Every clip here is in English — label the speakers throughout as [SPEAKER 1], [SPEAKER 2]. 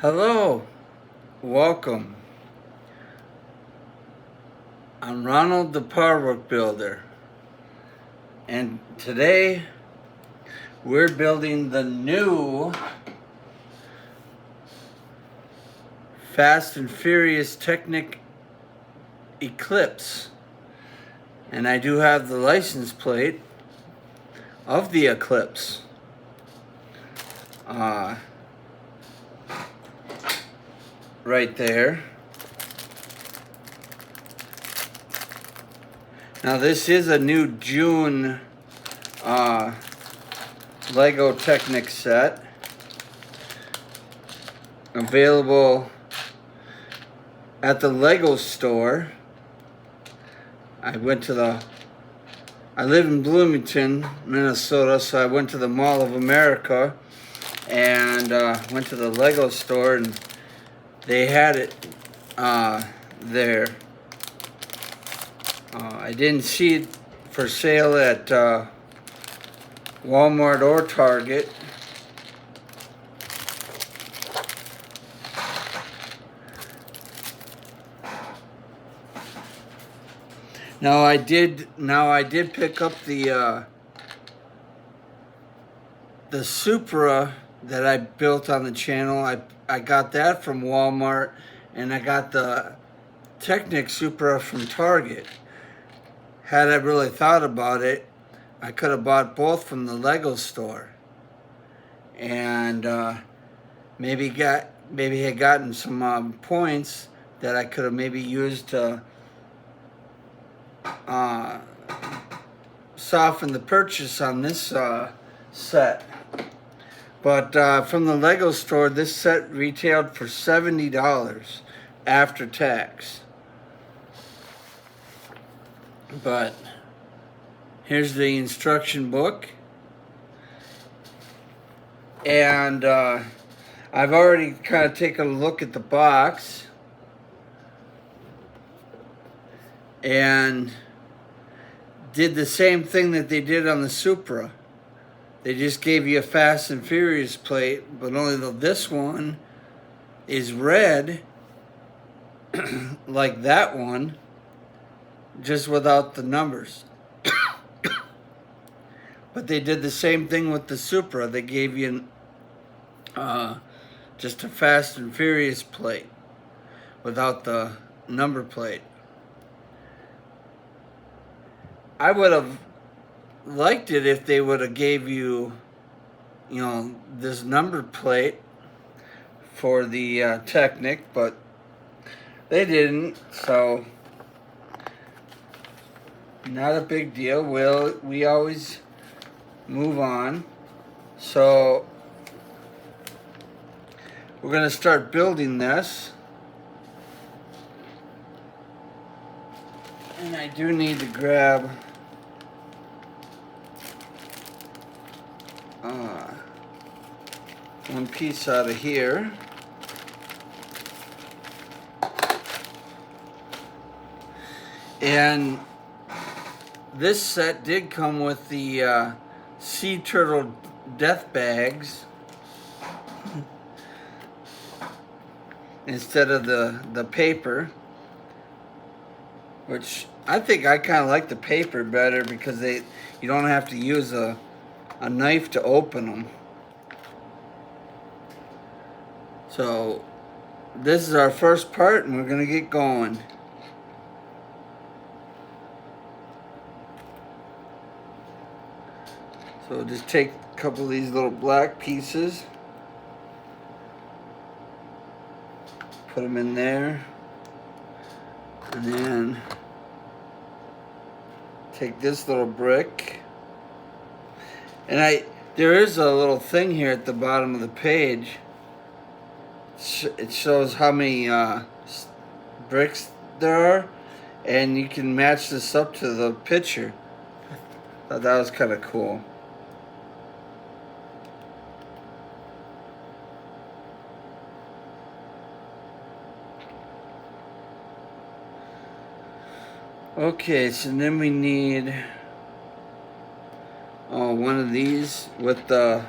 [SPEAKER 1] Hello, welcome. I'm Ronald the Powerwork Builder, and today we're building the new Fast and Furious Technic Eclipse. And I do have the license plate of the Eclipse. Right there. Now this is a new June Lego Technic set, available at the Lego store. I live in Bloomington, Minnesota, so I went to the Mall of America and went to the Lego store, and they had it there. I didn't see it for sale at Walmart or Target. Now I did pick up the Supra that I built on the channel. I got that from Walmart, and I got the Technic Supra from Target. Had I really thought about it, I could have bought both from the Lego store, and maybe had gotten some points that I could have maybe used to soften the purchase on this set. But from the Lego store, this set retailed for $70 after tax. But here's the instruction book, and I've already kind of taken a look at the box, and did the same thing that they did on the Supra. They just gave you a Fast and Furious plate, but only this one is red like that one, just without the numbers. But they did the same thing with the Supra. They gave you just a Fast and Furious plate without the number plate. I would have liked it if they would have gave you, this number plate for the Technic, but they didn't, so not a big deal. We always move on. So we're going to start building this. And I do need to grab one piece out of here. And this set did come with the sea turtle death bags instead of the paper, which I think I kind of like the paper better because you don't have to use a knife to open them. So this is our first part, and we're going to get going. So just take a couple of these little black pieces, put them in there, and then take this little brick. And there is a little thing here at the bottom of the page. It shows how many bricks there are, and you can match this up to the picture. I thought that was kind of cool. Okay, so then we need one of these with the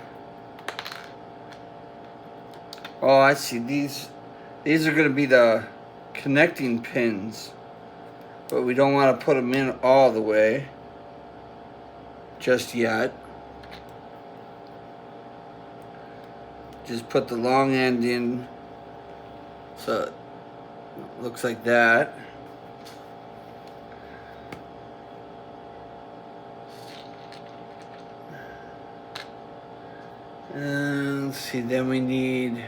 [SPEAKER 1] Oh, I see. These are going to be the connecting pins, but we don't want to put them in all the way just yet. Just put the long end in so it looks like that. And let's see, then we need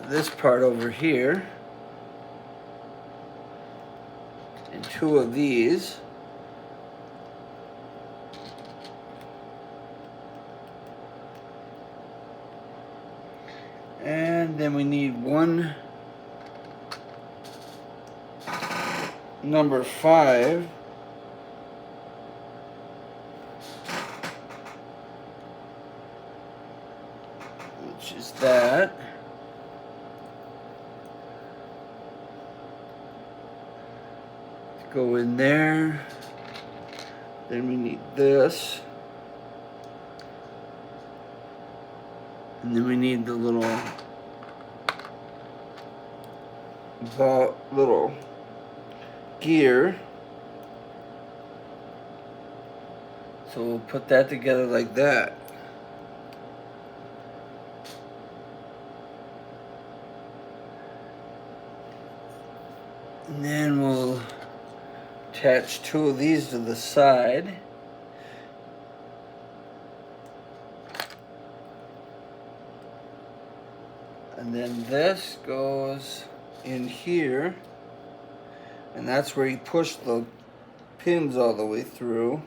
[SPEAKER 1] this part over here and two of these. And then we need one number 5. Which is that. Go in there. Then we need this. And then we need the little gear. So we'll put that together like that. And then we'll attach two of these to the side. And then this goes in here. And that's where you push the pins all the way through.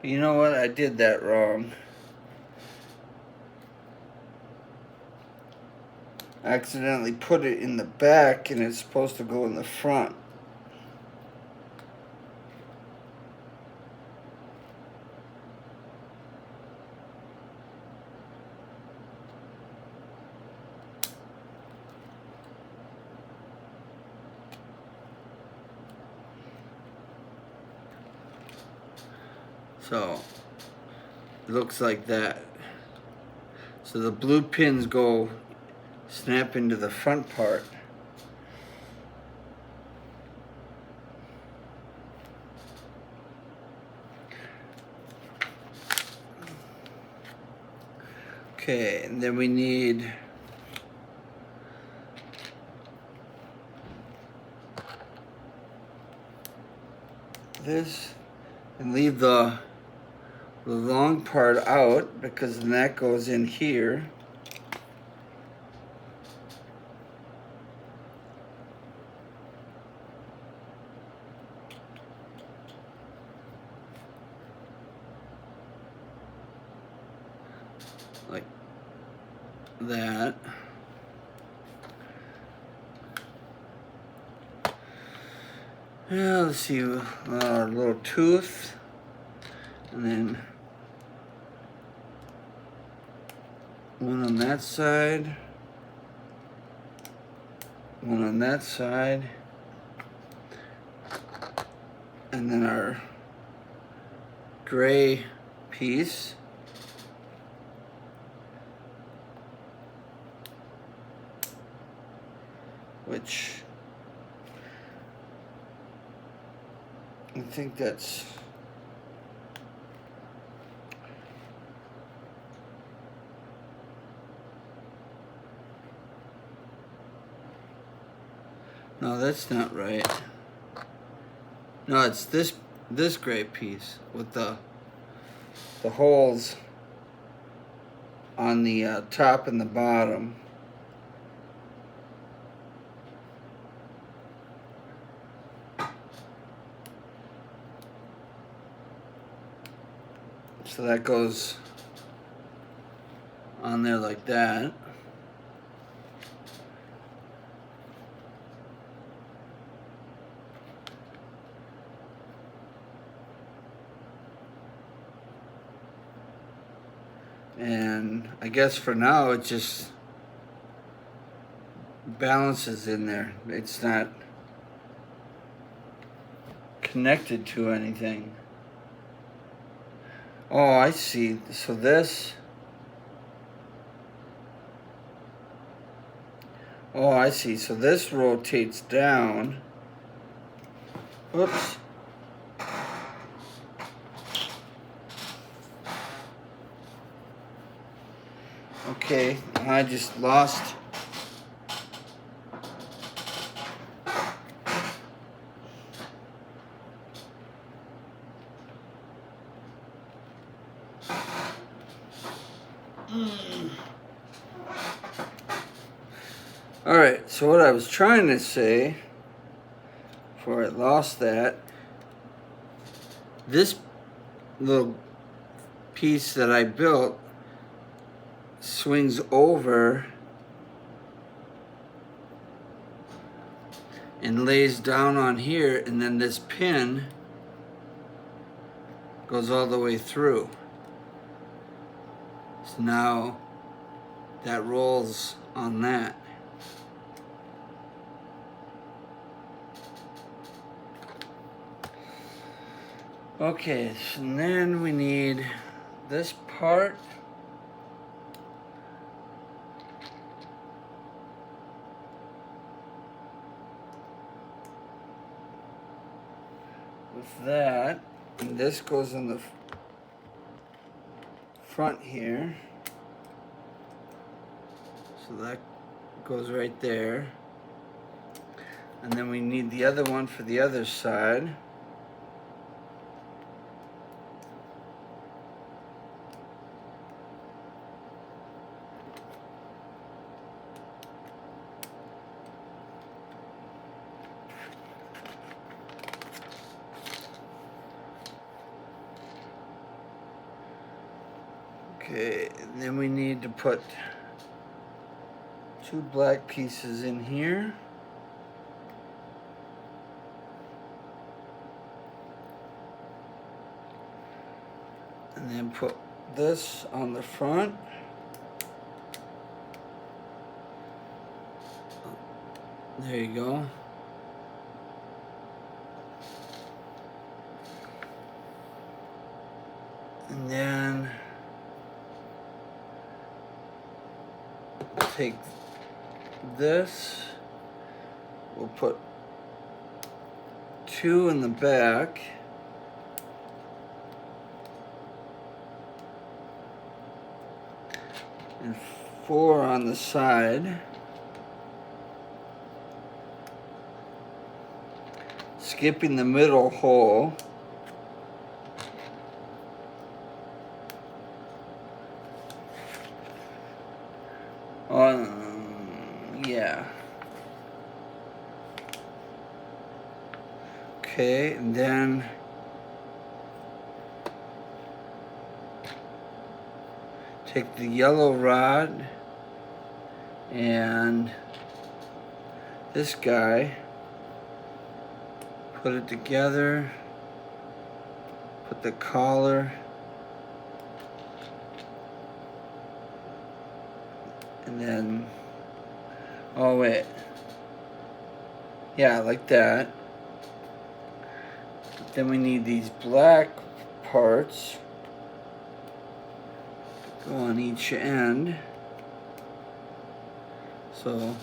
[SPEAKER 1] You know what? I did that wrong. I accidentally put it in the back and it's supposed to go in the front. So it looks like that. So the blue pins snap into the front part. Okay, and then we need this, and leave the long part out because then that goes in here. Like that. Yeah, let's see, our little tooth, and then one on that side, one on that side, and then our gray piece. Which I think that's no, that's not right. No, it's this gray piece with the holes on the top and the bottom. So that goes on there like that. And I guess for now it just balances in there. It's not connected to anything. Oh, I see. So this... Oh, I see. So this rotates down. Oops. Okay, I just lost. Alright, so what I was trying to say, before I lost that, this little piece that I built swings over and lays down on here, and then this pin goes all the way through. So now that rolls on that. Okay, so then we need this part. With that, and this goes in the front here. So that goes right there. And then we need the other one for the other side. Okay, and then we need to put two black pieces in here. And then put this on the front. There you go. And then take this, we'll put two in the back, and four on the side, skipping the middle hole. Yeah. Okay, and then take the yellow rod and this guy, put it together, put the collar, and then, oh wait, yeah, like that. Then we need these black parts, go on each end, so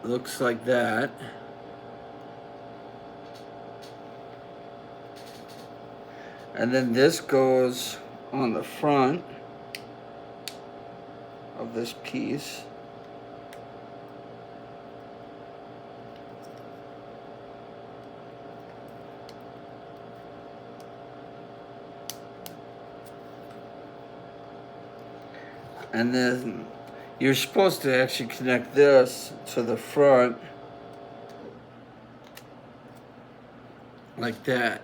[SPEAKER 1] it looks like that. And then this goes on the front of this piece. And then you're supposed to actually connect this to the front like that.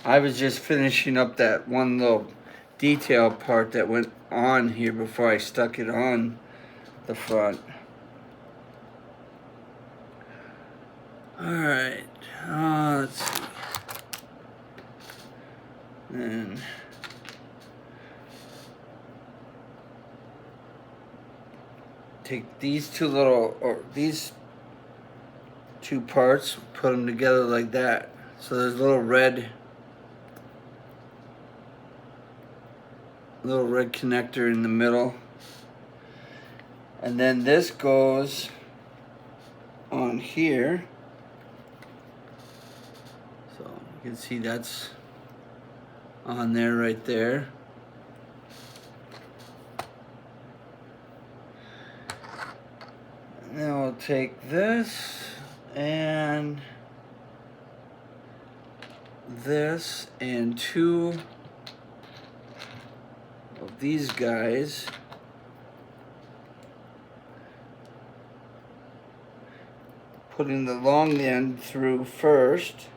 [SPEAKER 1] I was just finishing up that one little detail part that went on here before I stuck it on the front. Alright, let's see. And take these these two parts, put them together like that. So there's a little red connector in the middle. And then this goes on here. So you can see that's on there right there. And then we'll take this and this and two of these guys. Putting the long end through first.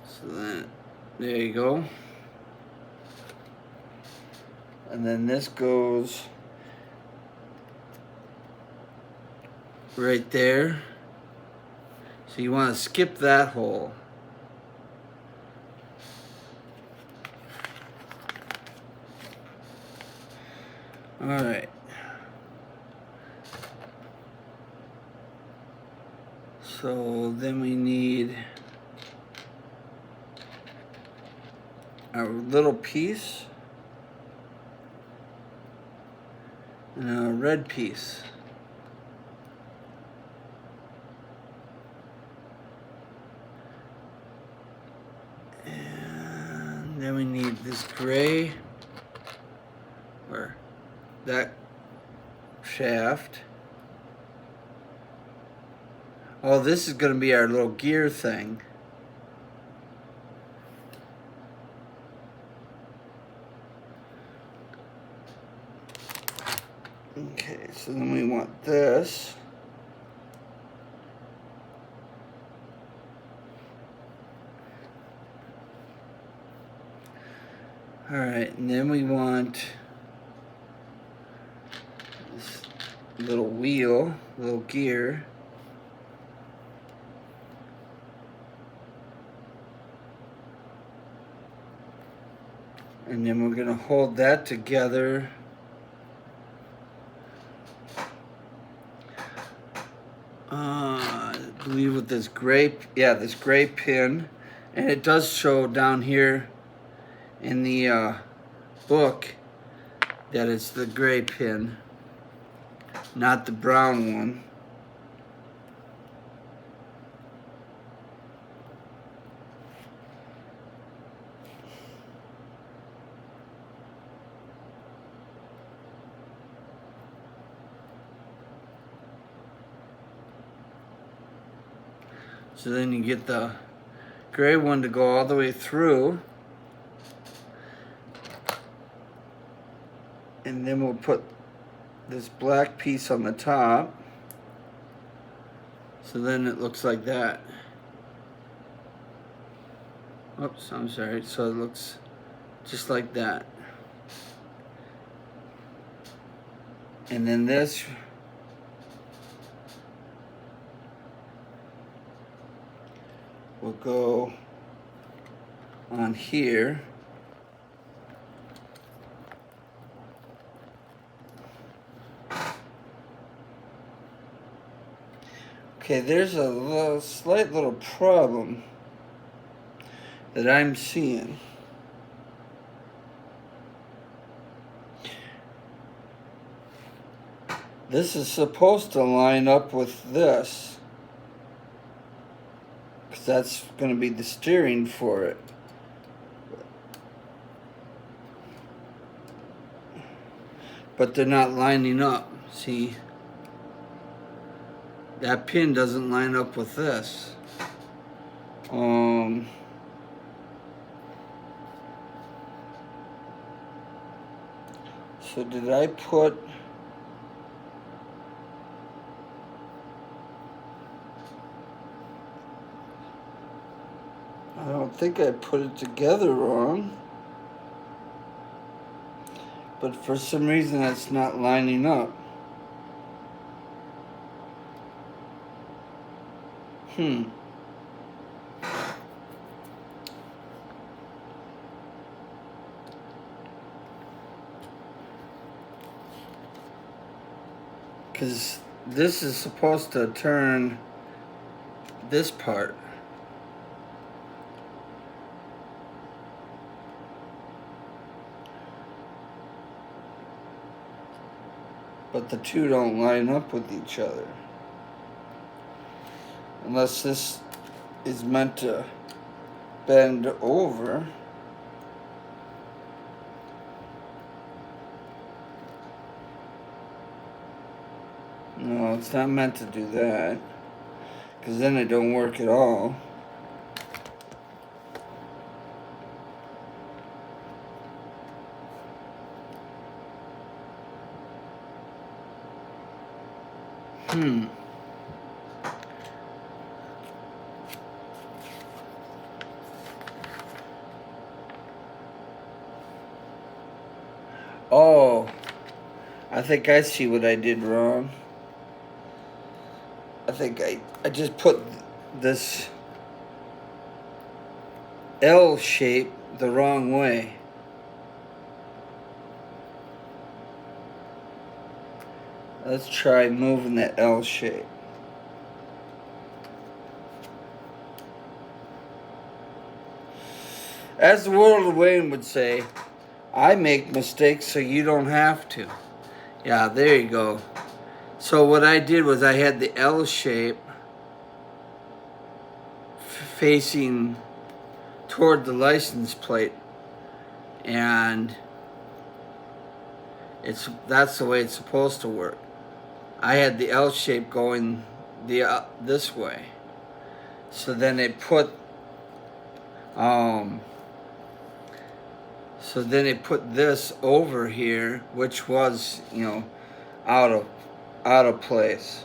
[SPEAKER 1] So then, there you go. And then this goes right there. So you want to skip that hole. All right. So then we need a little piece and a red piece. And then we need this gray, or that shaft. Oh, this is going to be our little gear thing. Okay, so then we want this. All right, and then we want this little wheel, little gear. And then we're going to hold that together. I believe with this gray, this gray pin. And it does show down here in the book that it's the gray pin, not the brown one. So then you get the gray one to go all the way through. And then we'll put this black piece on the top. So then it looks like that. Oops, I'm sorry. So it looks just like that. And then this will go on here. Okay, there's a slight little problem that I'm seeing. This is supposed to line up with this, because that's going to be the steering for it. But they're not lining up. See? That pin doesn't line up with this. So did I put... I don't think I put it together wrong. But for some reason it's not lining up. Because this is supposed to turn this part. But the two don't line up with each other. Unless this is meant to bend over. No, it's not meant to do that. Because then it don't work at all. Oh, I think I see what I did wrong. I think I just put this L shape the wrong way. Let's try moving the L shape. As the World of Wayne would say, I make mistakes so you don't have to. Yeah, there you go. So what I did was I had the L shape facing toward the license plate, and that's the way it's supposed to work. I had the L shape going this way. So then it put this over here, which was, you know, out of place.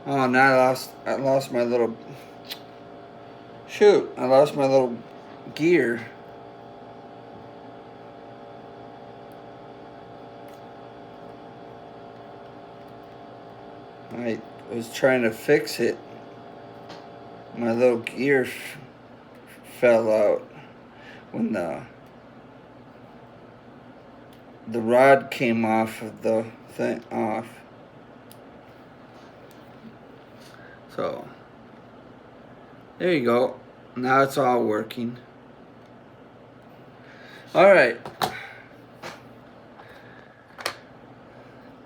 [SPEAKER 1] Oh, now I lost my little... Shoot, I lost my little gear. I was trying to fix it. My little gear fell out when the rod came off of the thing off. So there you go. Now it's all working. All right.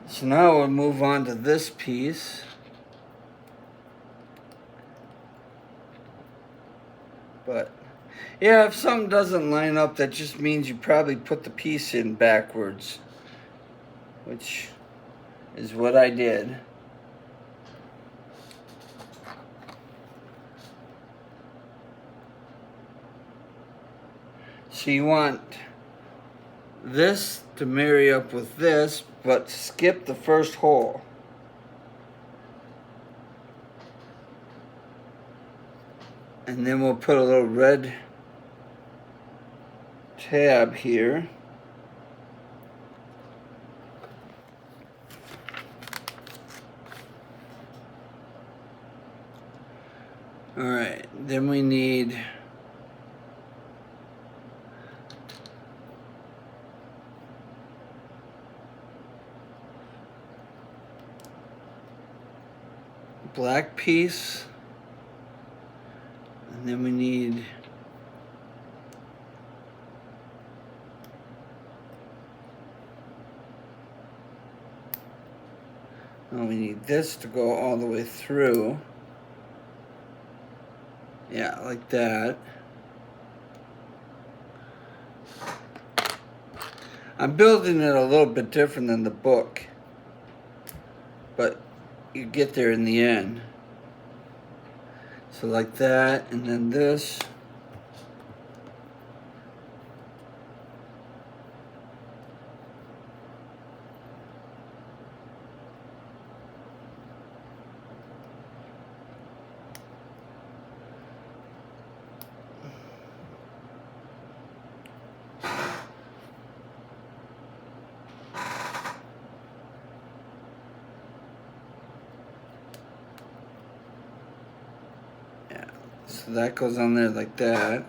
[SPEAKER 1] So now we'll move on to this piece. But yeah, if something doesn't line up, that just means you probably put the piece in backwards, which is what I did. So you want this to marry up with this, but skip the first hole. And then we'll put a little red tab here. All right, then we need black piece, and then we need this to go all the way through. Yeah, like that. I'm building it a little bit different than the book, but you get there in the end. So like that, and then this. So that goes on there like that.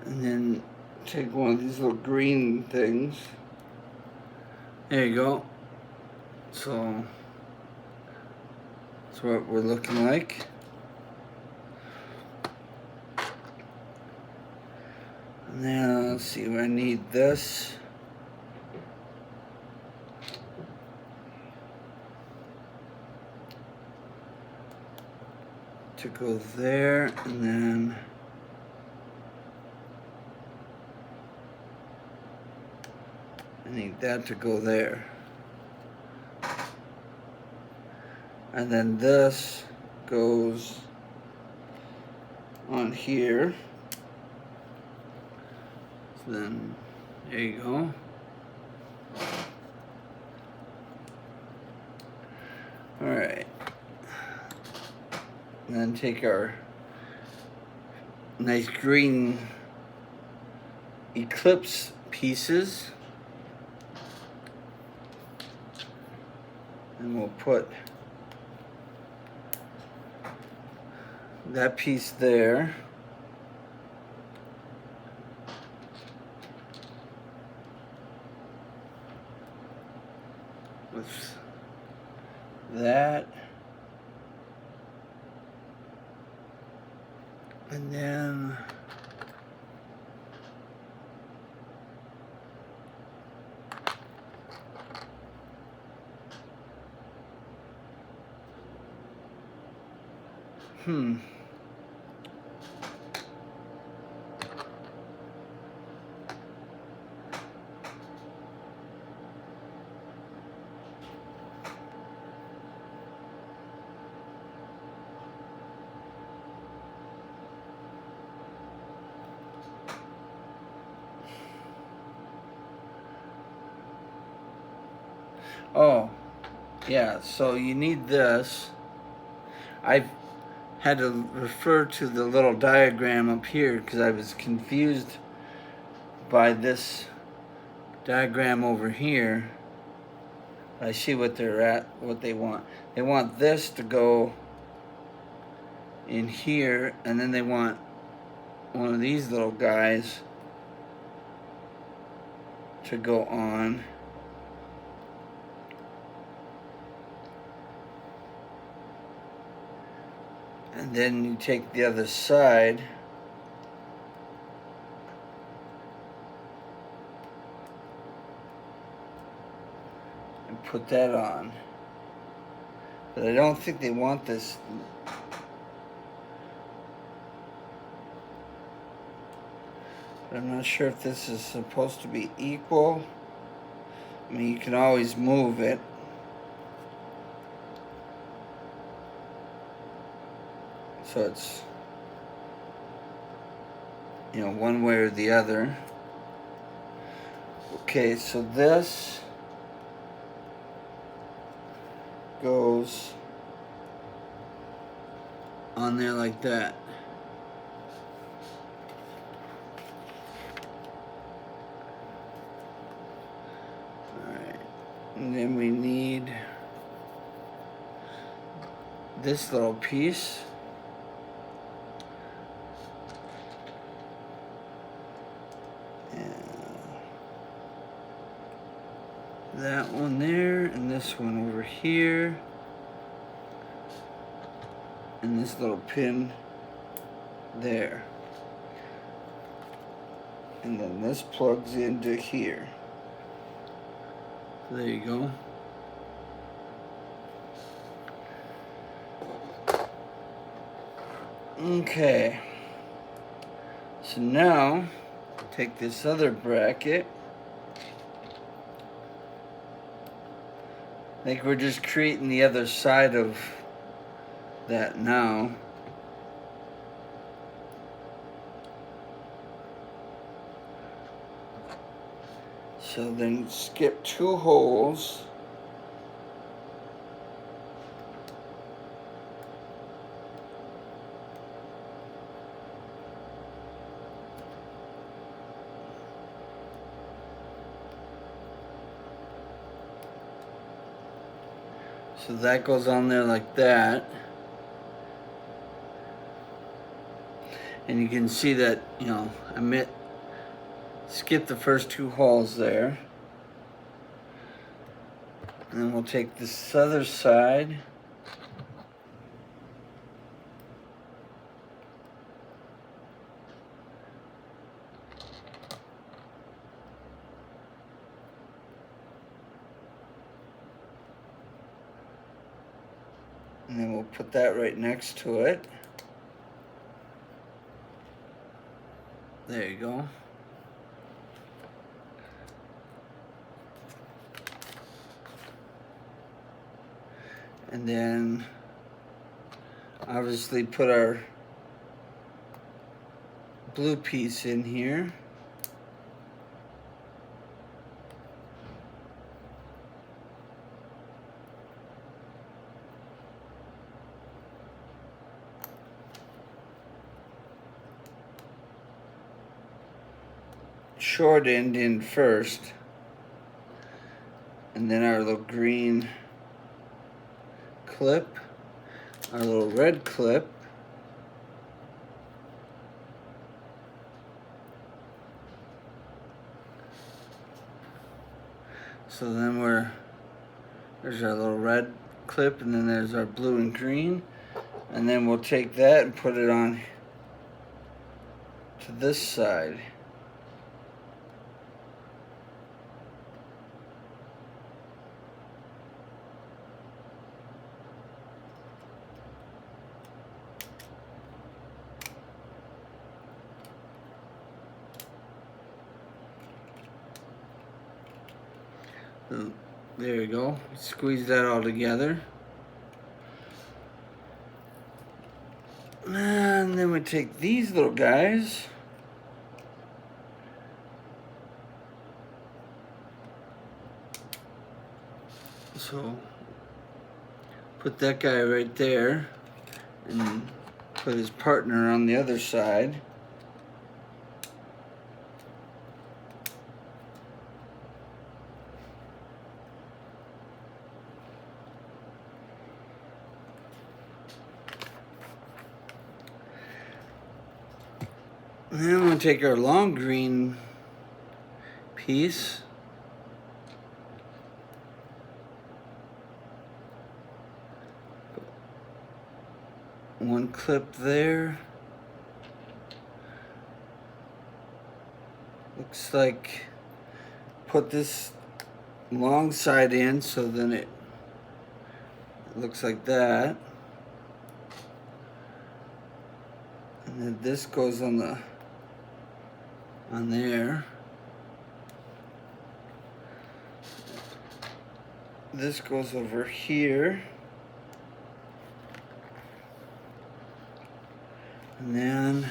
[SPEAKER 1] And then take one of these little green things. There you go. So that's what we're looking like. And then let's see, I need this. To go there, and then I need that to go there. And then this goes on here. So then, there you go. All right. And then take our nice green eclipse pieces. And we'll put that piece there. With that. And then oh, yeah, so you need this. I've had to refer to the little diagram up here because I was confused by this diagram over here. I see what they're at, what they want. They want this to go in here, and then they want one of these little guys to go on. And then you take the other side and put that on. But I don't think they want this. I'm not sure if this is supposed to be equal. I mean, you can always move it. So it's, you know, one way or the other. Okay, so this goes on there like that. Alright, and then we need this little piece. That one there, and this one over here, and this little pin there, and then this plugs into here. There you go. Okay, so now take this other bracket Like we're just creating the other side of that now. So then skip 2 holes. So that goes on there like that. And you can see that, you know, skip the first 2 holes there. And then we'll take this other side. And then we'll put that right next to it. There you go. And then obviously put our blue piece in here. Short end in first, and then our little green clip, our little red clip, so then there's our little red clip, and then there's our blue and green, and then we'll take that and put it on to this side. So there you go. Squeeze that all together. And then we take these little guys. So put that guy right there and put his partner on the other side. And then we'll take our long green piece, one clip there. Looks like put this long side in, so then it looks like that. And then this goes on there. This goes over here. And then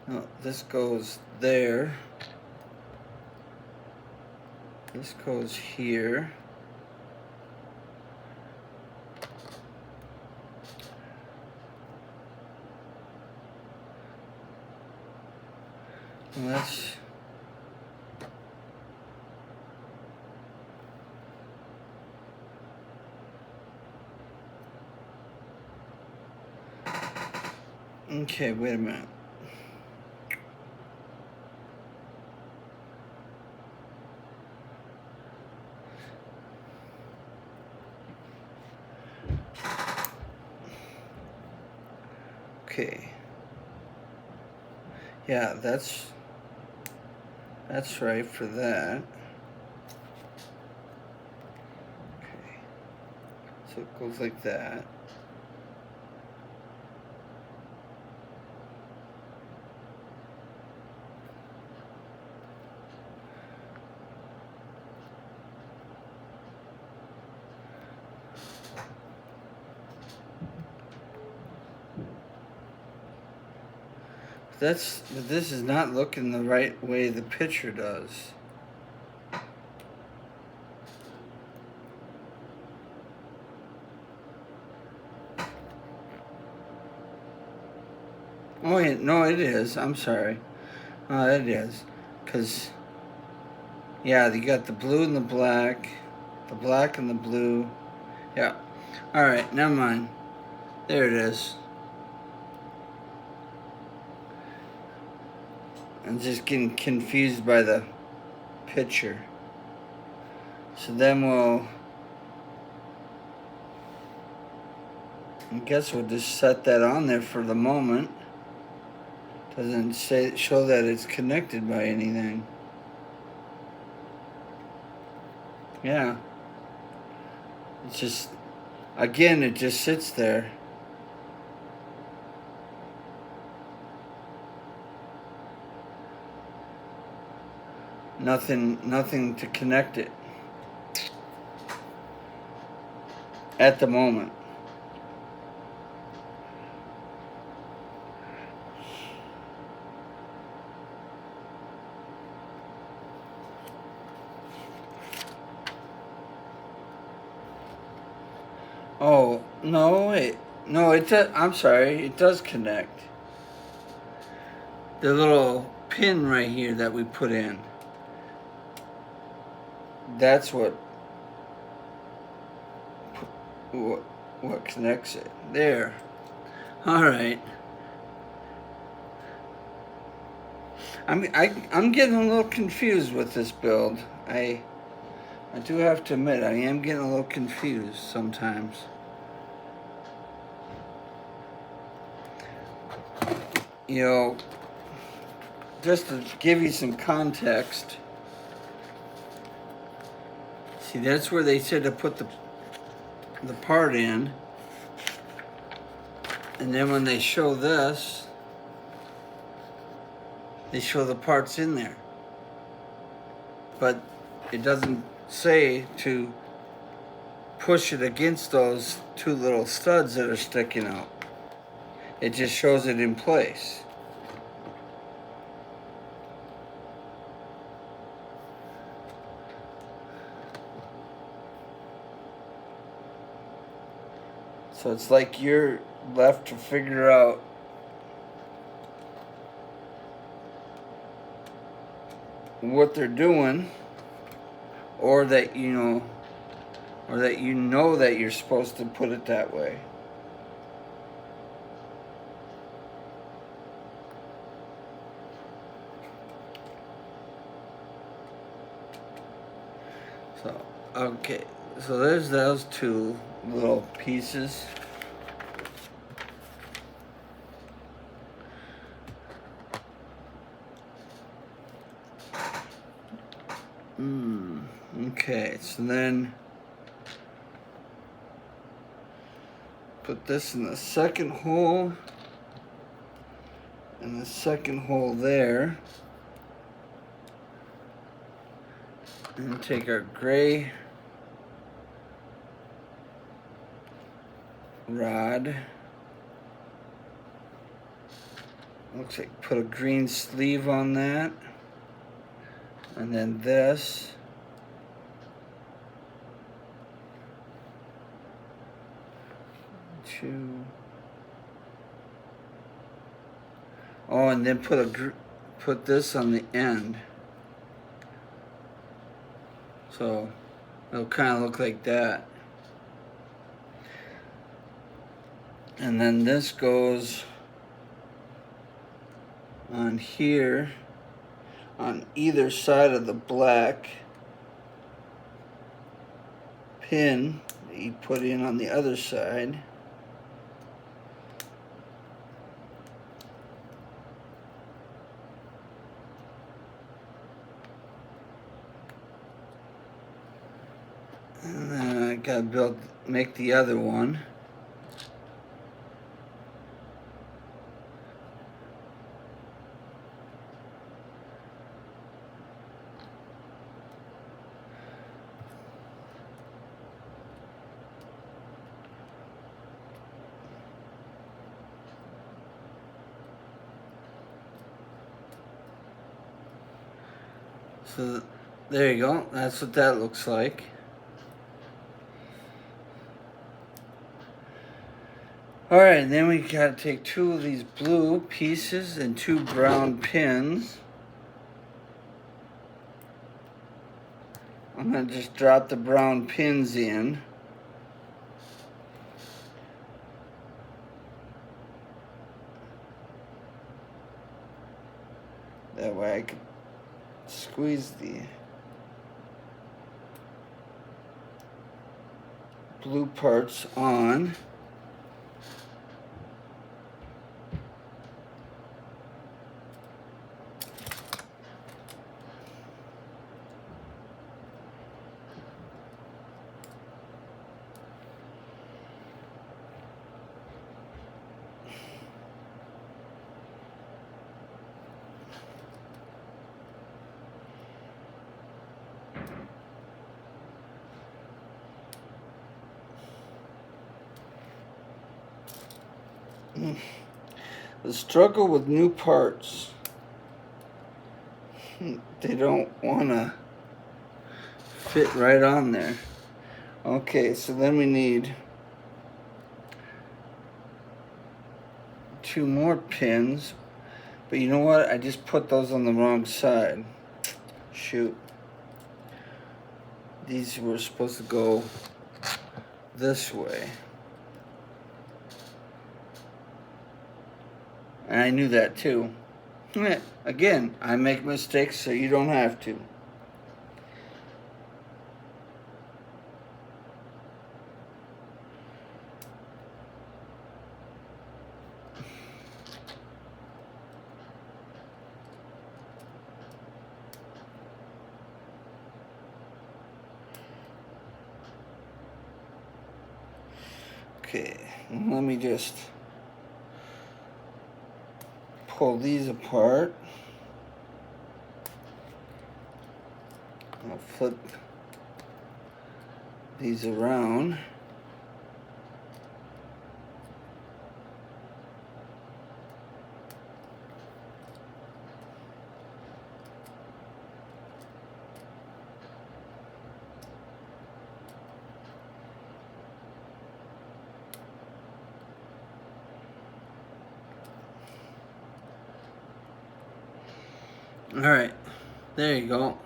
[SPEAKER 1] no, this goes there. This goes here. And that's okay, wait a minute. Okay. Yeah, that's right for that. So it goes like that. But this is not looking the right way the picture does. Oh, yeah, no, it is. I'm sorry. Oh, it is. Because, yeah, you got the blue and the black and the blue. Yeah. All right, never mind. There it is. I'm just getting confused by the picture. So then I guess we'll just set that on there for the moment. Doesn't show that it's connected by anything. Yeah. It's just, again, it just sits there. Nothing to connect it at the moment. Oh, no, wait. No, it does. I'm sorry, it does connect. The little pin right here that we put in. That's what connects it. There. All right. I'm getting a little confused with this build. I do have to admit, I am getting a little confused sometimes. You know, just to give you some context, see, that's where they said to put the part in, and then when they show this, they show the parts in there, but it doesn't say to push it against those two little studs that are sticking out. It just shows it in place. So it's like you're left to figure out what they're doing, or that you know that you're supposed to put it that way. So, okay, so there's those two little pieces. Okay, so then put this in the second hole, and the second hole there, and take our gray rod. Looks like put a green sleeve on that, and then this. Oh, and then put this on the end, so it'll kind of look like that. And then this goes on here on either side of the black pin that you put in on the other side. And then I gotta build make the other one. So there you go, that's what that looks like. Alright, then we gotta take 2 of these blue pieces and 2 brown pins. I'm gonna just drop the brown pins in. That way I can squeeze the blue parts on. The struggle with new parts. They don't want to fit right on there. Okay, so then we need 2 more pins. But you know what? I just put those on the wrong side. Shoot. These were supposed to go this way. And I knew that too. Again, I make mistakes so you don't have to. Okay, let me just pull these apart. I'll flip these around. Alright, there you go.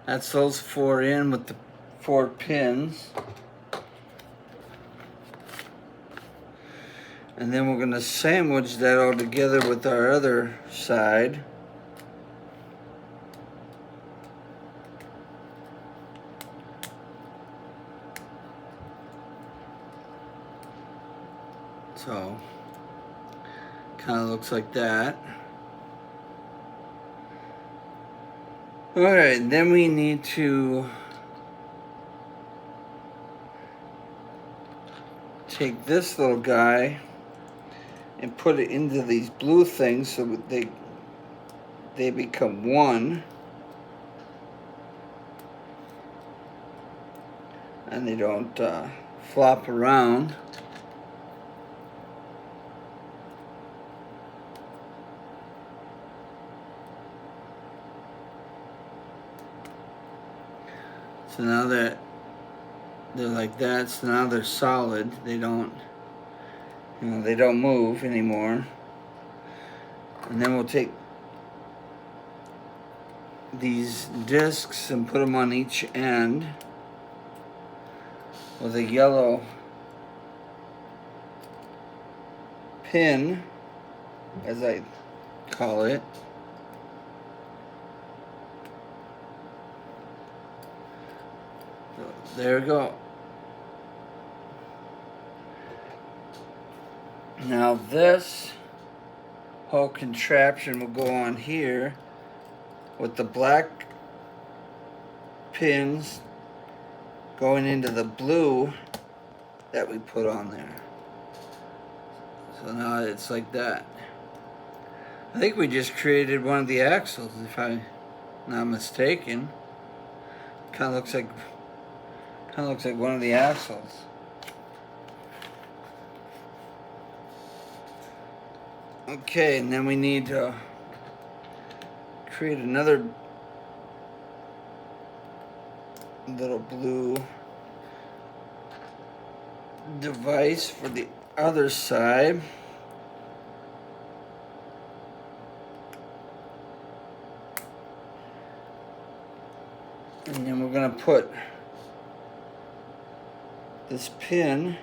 [SPEAKER 1] That's those 4 in with the 4 pins. And then we're going to sandwich that all together with our other side. So, kind of looks like that. Alright, then we need to take this little guy and put it into these blue things so that they become one. And they don't flop around. So now that they're like that, so now they're solid. They don't, they don't move anymore. And then we'll take these discs and put them on each end with a yellow pin, as I call it. There we go. Now this whole contraption will go on here with the black pins going into the blue that we put on there. So now it's like that. I think we just created one of the axles, if I'm not mistaken. Kind of looks like one of the axles. Okay, and then we need to create another little blue device for the other side. And then we're going to put this pin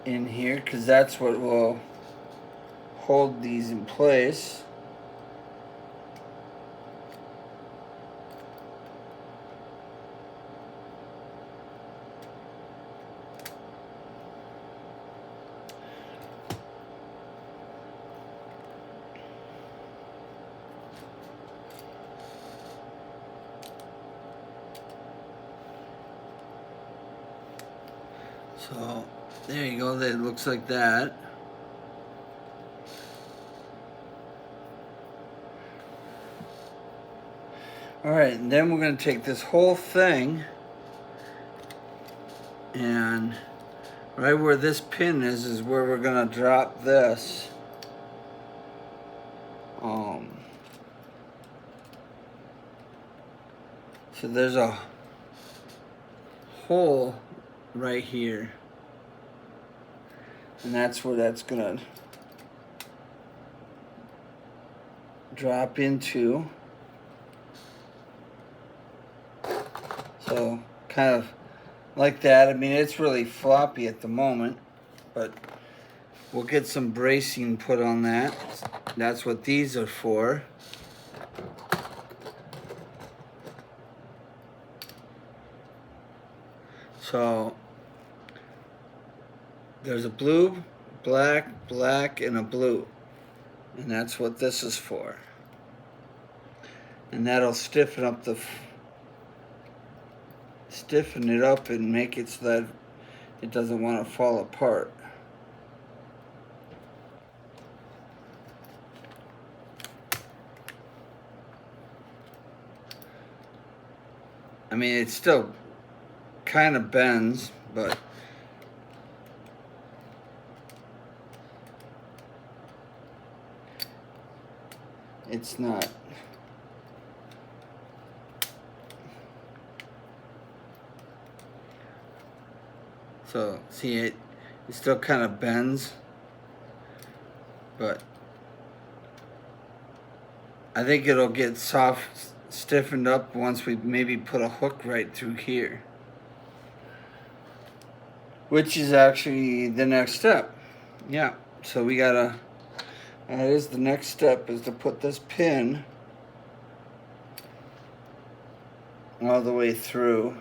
[SPEAKER 1] in here, because that's what will hold these in place. So there you go, that looks like that. Alright, and then we're going to take this whole thing, and right where this pin is where we're going to drop this. So there's a hole right here, and that's where that's gonna drop into. So kind of like that. I mean, it's really floppy at the moment, but we'll get some bracing put on that. That's what these are for. So there's a blue, black, black, and a blue. And that's what this is for. And that'll stiffen up stiffen it up and make it so that it doesn't want to fall apart. I mean, it still kind of bends, but it's not. So see, it still kind of bends, but I think it'll get stiffened up once we maybe put a hook right through here, which is actually the next step. Yeah, so we gotta, that is the next step, is to put this pin all the way through.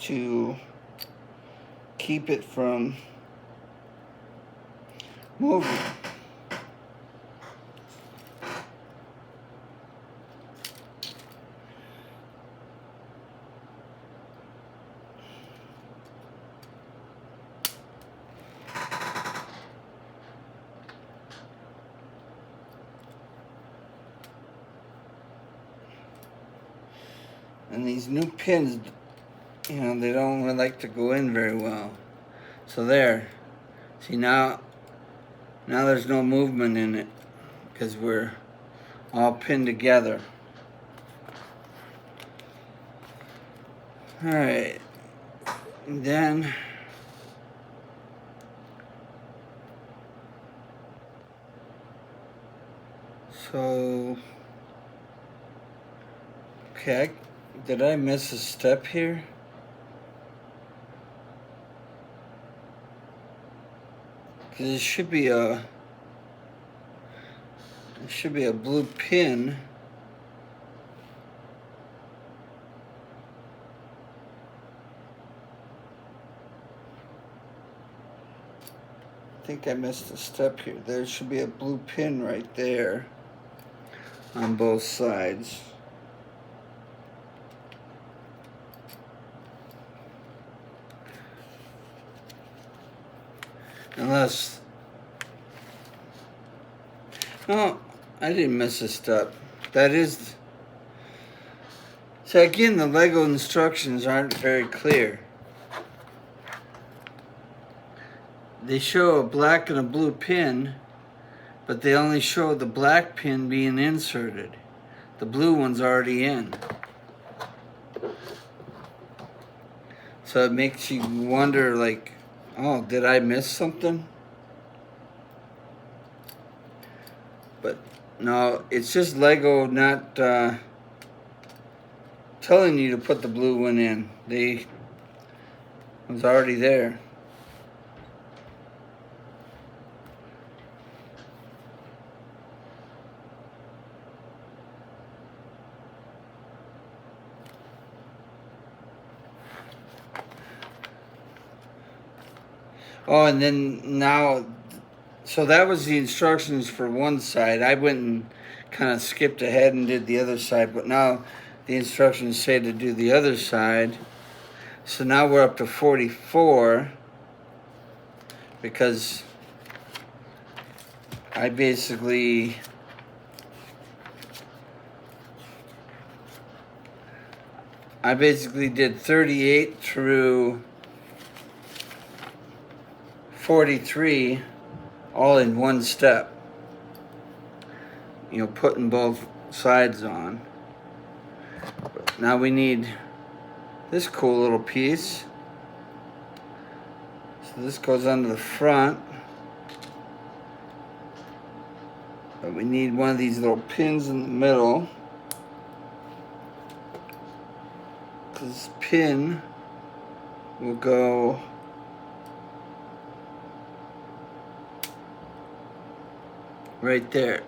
[SPEAKER 1] To keep it from moving. And these new pins, you know, they don't really like to go in very well. So there, see, now there's no movement in it because we're all pinned together. All right, and then so okay, did I miss a step here? There should be a blue pin think I missed a step here. There should be a blue pin right there on both sides. Unless, no, I didn't miss a step. That is, so again, the Lego instructions aren't very clear. They show a black and a blue pin, but they only show the black pin being inserted. The blue one's already in. So it makes you wonder, like, oh, did I miss something? But no, it's just Lego not telling you to put the blue one in. It was already there. Oh, and then now, so that was the instructions for one side. I went and kind of skipped ahead and did the other side, but now the instructions say to do the other side. So now we're up to 44 because I basically did 38 through 43 all in one step, you know, putting both sides on. But now we need this cool little piece. So this goes onto the front, but we need one of these little pins in the middle. This pin will go right there.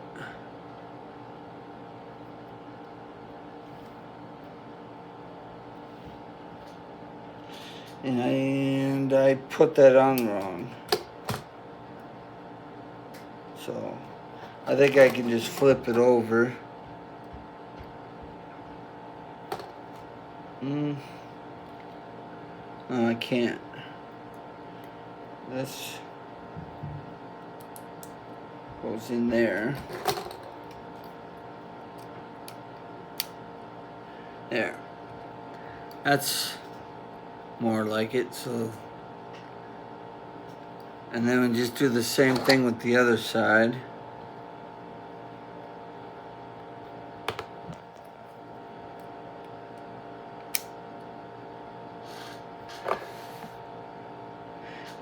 [SPEAKER 1] And I put that on wrong. So I think I can just flip it over. No, I can't. This goes in there. There. That's more like it. So, and then we just do the same thing with the other side.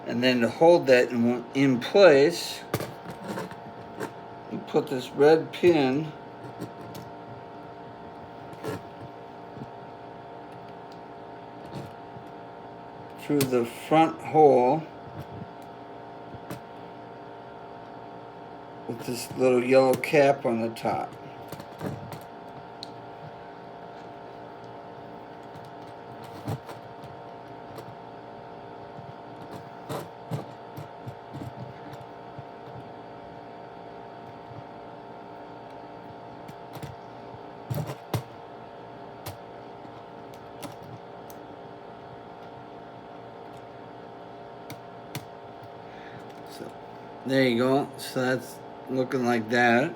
[SPEAKER 1] And then to hold that in place, you put this red pin through the front hole with this little yellow cap on the top. So there you go. So that's looking like that.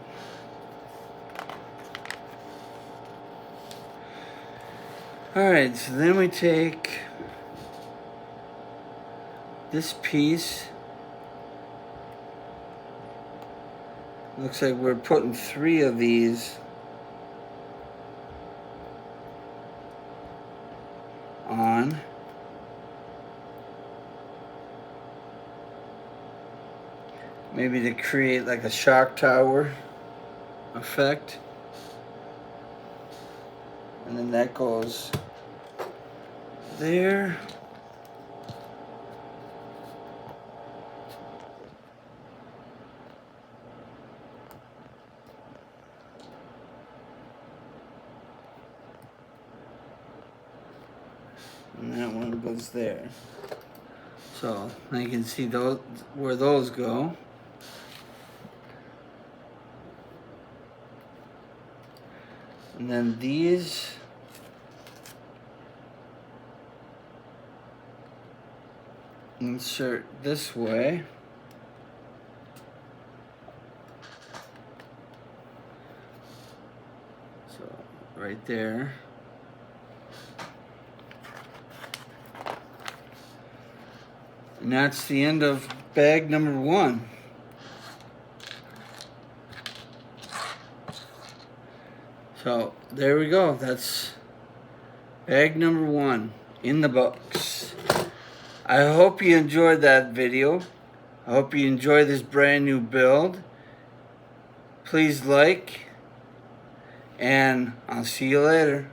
[SPEAKER 1] Alright, so then we take this piece. Looks like we're putting 3 of these on. Maybe to create like a shock tower effect. And then that goes there. And that one goes there. So now you can see those where those go. And then these insert this way. So right there. And that's the end of bag number 1. So there we go. That's bag number 1 in the books. I hope you enjoyed that video. I hope you enjoy this brand new build. Please like, and I'll see you later.